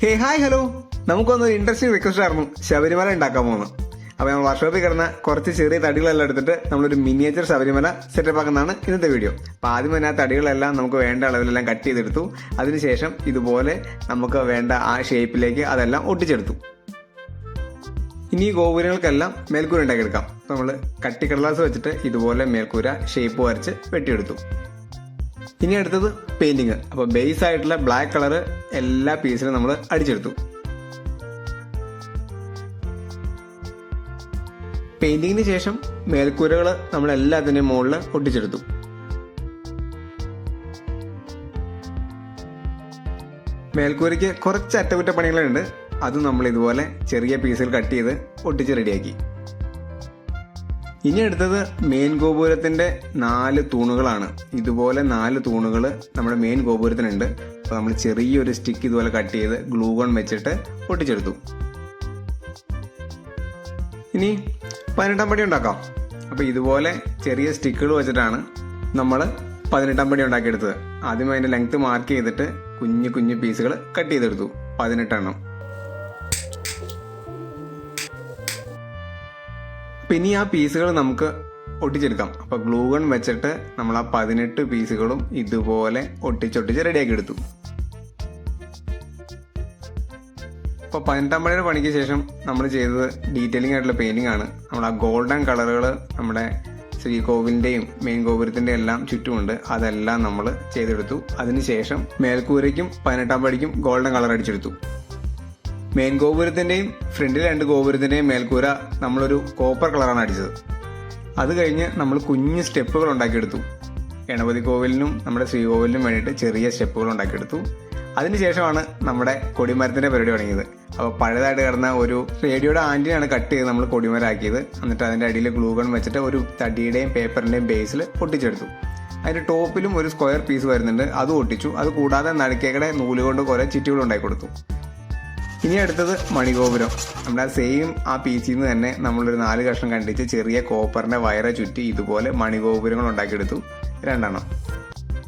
Hi hello, നമുക്കൊന്നൊരു interesting request ആയിരുന്നു ശബരിമല ഉണ്ടാക്കാൻ പോകുന്നത്. അപ്പോൾ നമ്മൾ വർക്ക്ഷോപ്പിൽ കിടന്ന കുറച്ച് ചെറിയ തടികളെല്ലാം എടുത്തിട്ട് നമ്മളൊരു മിനിയേച്ചർ ശബരിമല സെറ്റപ്പ് ആക്കുന്നതാണ് ഇന്നത്തെ വീഡിയോ. അപ്പോൾ ആദ്യം തന്നെ ആ തടികളെല്ലാം നമുക്ക് വേണ്ട അളവിലെല്ലാം കട്ട് ചെയ്തെടുത്തു. അതിനുശേഷം ഇതുപോലെ നമുക്ക് വേണ്ട ആ ഷേപ്പിലേക്ക് അതെല്ലാം ഒട്ടിച്ചെടുത്തു. ഇനി ഈ ഗോപുരങ്ങൾക്കെല്ലാം മേൽക്കൂര ഉണ്ടാക്കിയെടുക്കാം. അപ്പോൾ നമ്മൾ കട്ടിക്കടലാസ് വെച്ചിട്ട് ഇതുപോലെ മേൽക്കൂര ഷേപ്പ് വരച്ച് വെട്ടിയെടുത്തു. ഇനി അടുത്തത് പെയിന്റിങ്. അപ്പോൾ ബേസ് ആയിട്ടുള്ള ബ്ലാക്ക് കളർ എല്ലാ പീസിലും നമ്മൾ അടിച്ചെടുത്തു. പെയിന്റിങ്ങിന് ശേഷം മേൽക്കൂരകൾ നമ്മൾ എല്ലാത്തിൻ്റെയും മുകളിൽ ഒട്ടിച്ചെടുത്തു. മേൽക്കൂരയ്ക്ക് കുറച്ച് അറ്റകുറ്റപ്പണികളുണ്ട്. അത് നമ്മൾ ഇതുപോലെ ചെറിയ പീസുകൾ കട്ട് ചെയ്ത് ഒട്ടിച്ച് റെഡിയാക്കി. ഇനി അടുത്തത് മെയിൻ ഗോപുരത്തിന്റെ 4 തൂണുകളാണ്. ഇതുപോലെ 4 തൂണുകൾ നമ്മുടെ മെയിൻ ഗോപുരത്തിനുണ്ട്. അപ്പോൾ നമ്മൾ ചെറിയൊരു സ്റ്റിക്ക് ഇതുപോലെ കട്ട് ചെയ്ത് ഗ്ലൂ ഗൺ വെച്ചിട്ട് ഒട്ടിച്ചെടുത്തു. ഇനി 18 പടി ഉണ്ടാക്കാം. അപ്പോൾ ഇതുപോലെ ചെറിയ സ്റ്റിക്കുകൾ വെച്ചിട്ടാണ് നമ്മൾ 18 പടി ഉണ്ടാക്കിയെടുത്തത്. ആദ്യം അതിന്റെ ലെങ്ത് മാർക്ക് ചെയ്തിട്ട് കുഞ്ഞു കുഞ്ഞു പീസുകൾ കട്ട് ചെയ്തെടുത്തു, 18 എണ്ണം. പിന്നെ ആ പീസുകൾ നമുക്ക് ഒട്ടിച്ചെടുക്കാം. അപ്പോൾ ഗ്ലൂ ഗൺ വെച്ചിട്ട് നമ്മൾ ആ 18 പീസുകളും ഇതുപോലെ ഒട്ടിച്ചൊട്ടിച്ച് റെഡിയാക്കി എടുത്തു. അപ്പോൾ 18 പടിയുടെ പണിക്ക് ശേഷം നമ്മൾ ചെയ്തത് ഡീറ്റെയിലിംഗ് ആയിട്ടുള്ള പെയിന്റിംഗ് ആണ്. നമ്മൾ ആ ഗോൾഡൻ കളറുകൾ നമ്മുടെ ശ്രീകോവിലിന്റെയും മെയിൻ ഗോപുരത്തിന്റെ എല്ലാം ചുറ്റുമുണ്ട്. അതെല്ലാം നമ്മൾ ചെയ്തെടുത്തു. അതിനുശേഷം മേൽക്കൂരയ്ക്കും 18 പടിക്കും ഗോൾഡൻ കളർ അടിച്ചെടുത്തു. മെയിൻ ഗോപുരത്തിന്റെയും ഫ്രണ്ടിലെ 2 ഗോപുരത്തിന്റെയും മേൽക്കൂര നമ്മളൊരു കോപ്പർ കളറാണ് അടിച്ചത്. അത് കഴിഞ്ഞ് നമ്മൾ കുഞ്ഞു സ്റ്റെപ്പുകൾ ഉണ്ടാക്കിയെടുത്തു. ഗണപതി കോവിലിനും നമ്മുടെ ശ്രീകോവിലിനും വേണ്ടിയിട്ട് ചെറിയ സ്റ്റെപ്പുകൾ ഉണ്ടാക്കിയെടുത്തു. അതിനുശേഷമാണ് നമ്മുടെ കൊടിമരത്തിന്റെ പരിപാടി തുടങ്ങിയത്. അപ്പോൾ പഴയതായിട്ട് കിടന്ന ഒരു റേഡിയോയുടെ ആന്റിനാണ് കട്ട് ചെയ്ത് നമ്മൾ കൊടിമരമാക്കിയത്. എന്നിട്ട് അതിന്റെ അടിയിൽ ഗ്ലൂ ഗൺ വെച്ചിട്ട് ഒരു തടിയുടെയും പേപ്പറിന്റെയും ബേസിൽ ഒട്ടിച്ചെടുത്തു. അതിന്റെ ടോപ്പിലും ഒരു സ്ക്വയർ പീസ് വരുന്നുണ്ട്, അത് ഒട്ടിച്ചു. അത് കൂടാതെ നടുക്കേക്കടെ നൂലുകൊണ്ട് കുറെ ചിറ്റുകൾ ഉണ്ടാക്കി കൊടുത്തു. ഇനി അടുത്തത് മണിഗോപുരം. നമ്മുടെ സെയിം ആ പീസിൽ നിന്ന് തന്നെ നമ്മളൊരു 4 കഷ്ണം കണ്ടിച്ച് ചെറിയ കോപ്പറിന്റെ വയറെ ചുറ്റി ഇതുപോലെ മണിഗോപുരങ്ങൾ ഉണ്ടാക്കിയെടുത്തു, 2 എണ്ണം.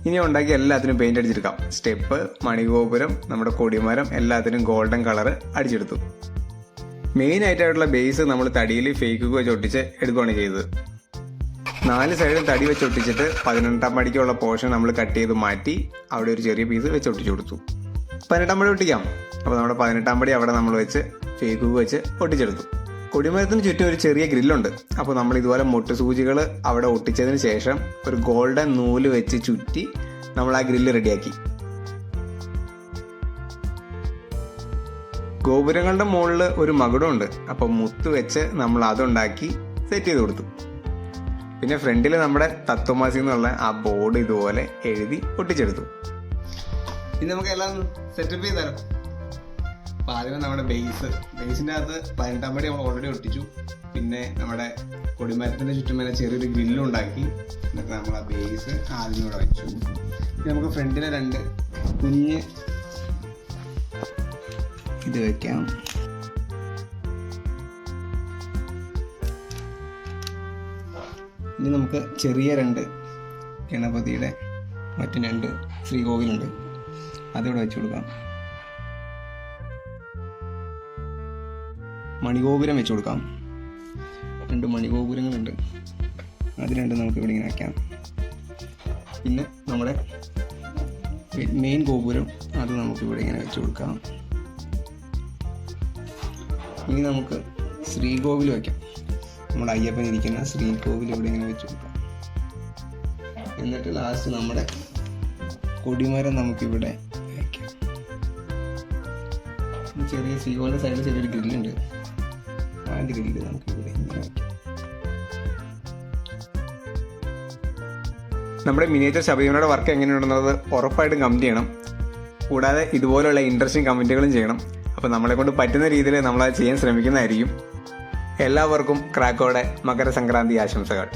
ഇനി ഉണ്ടാക്കി എല്ലാത്തിനും പെയിന്റ് അടിച്ചെടുക്കാം. സ്റ്റെപ്പ്, മണിഗോപുരം, നമ്മുടെ കൊടിമരം എല്ലാത്തിനും ഗോൾഡൻ കളർ അടിച്ചെടുത്തു. മെയിൻ ആയിട്ടുള്ള ബേസ് നമ്മൾ തടിയിൽ ഫേക്ക് വെച്ച് ഒട്ടിച്ച് എടുക്കുകയാണ് ചെയ്തത്. 4 സൈഡും തടി വെച്ച് ഒട്ടിച്ചിട്ട് 18 പടിക്കുള്ള പോർഷൻ നമ്മൾ കട്ട് ചെയ്ത് മാറ്റി അവിടെ ഒരു ചെറിയ പീസ് വെച്ച് ഒട്ടിച്ചു കൊടുത്തു. 18 പടി ഒട്ടിക്കാം. അപ്പോൾ നമ്മുടെ 18 പടി അവിടെ നമ്മൾ വെച്ച് ഫേക്ക് വെച്ച് ഒട്ടിച്ചെടുത്തു. കൊടിമരത്തിന് ചുറ്റും ഒരു ചെറിയ ഗ്രില്ലുണ്ട്. അപ്പോൾ നമ്മൾ ഇതുപോലെ മുട്ടുസൂചികൾ അവിടെ ഒട്ടിച്ചതിന് ശേഷം ഒരു ഗോൾഡൻ നൂല് വെച്ച് ചുറ്റി നമ്മൾ ആ ഗ്രില്ല് റെഡിയാക്കി. ഗോപുരങ്ങളുടെ മുകളിൽ ഒരു മകുടമുണ്ട്. അപ്പോൾ മുത്ത് വെച്ച് നമ്മൾ അതുണ്ടാക്കി സെറ്റ് ചെയ്ത് കൊടുത്തു. പിന്നെ ഫ്രണ്ടിൽ നമ്മുടെ തത്വമാസി എന്നുള്ള ആ ബോർഡ് ഇതുപോലെ എഴുതി ഒട്ടിച്ചെടുത്തു. ഇനി നമുക്ക് എല്ലാം സെറ്റപ്പ് ചെയ്താലോ. അപ്പോൾ ആദ്യമേ നമ്മുടെ ബേസിൻ്റെ അകത്ത് 18 പടി നമ്മൾ ഓൾറെഡി ഒട്ടിച്ചു. പിന്നെ നമ്മുടെ കൊടിമരത്തിൻ്റെ ചുറ്റും വരെ ചെറിയൊരു ഗ്രില്ലും ഉണ്ടാക്കി. എന്നിട്ട് നമ്മൾ ആ ബേസ് ആദ്യം ഇവിടെ വെച്ചു. ഇനി നമുക്ക് ഫ്രണ്ടിലെ 2 കുഞ്ഞ് ഇത് വെക്കാം. ഇനി നമുക്ക് ചെറിയ 2 ഗണപതിയുടെ മറ്റു 2 ശ്രീകോവിലുണ്ട്, അതിവിടെ വെച്ച് കൊടുക്കാം. മണിഗോപുരം വെച്ച് കൊടുക്കാം. 2 മണിഗോപുരങ്ങളുണ്ട്, അത് 2 നമുക്ക് ഇവിടെ ഇങ്ങനെ വയ്ക്കാം. പിന്നെ നമ്മുടെ മെയിൻ ഗോപുരം അത് നമുക്ക് ഇവിടെ ഇങ്ങനെ വെച്ച് കൊടുക്കാം. ഇനി നമുക്ക് ശ്രീകോവിൽ വയ്ക്കാം. നമ്മുടെ അയ്യപ്പൻ ഇരിക്കുന്ന ശ്രീകോവിൽ ഇവിടെ ഇങ്ങനെ വെച്ച് കൊടുക്കാം. എന്നിട്ട് ലാസ്റ്റ് നമ്മുടെ കൊടിമരം നമുക്കിവിടെ വയ്ക്കാം. ചെറിയ ശ്രീകോവിലിൻ്റെ സൈഡിൽ ചെറിയൊരു ഗ്രില്ലുണ്ട്, ആ ഗ്രില്ല് നമുക്കിവിടെ ഇങ്ങനെ വയ്ക്കാം. നമ്മുടെ മിനിയേച്ചർ ശബരിമലയുടെ വർക്ക് എങ്ങനെയുണ്ടെന്നത് ഉറപ്പായിട്ടും കമന്റ് ചെയ്യണം. കൂടാതെ ഇതുപോലുള്ള ഇൻട്രസ്റ്റിംഗ് കമന്റുകളും ചെയ്യണം. അപ്പോൾ നമ്മളെ കൊണ്ട് പറ്റുന്ന രീതിയിൽ നമ്മളത് ചെയ്യാൻ ശ്രമിക്കുന്നതായിരിക്കും. എല്ലാവർക്കും ക്രാക്കോടെ മകരസംക്രാന്തി ആശംസകൾ.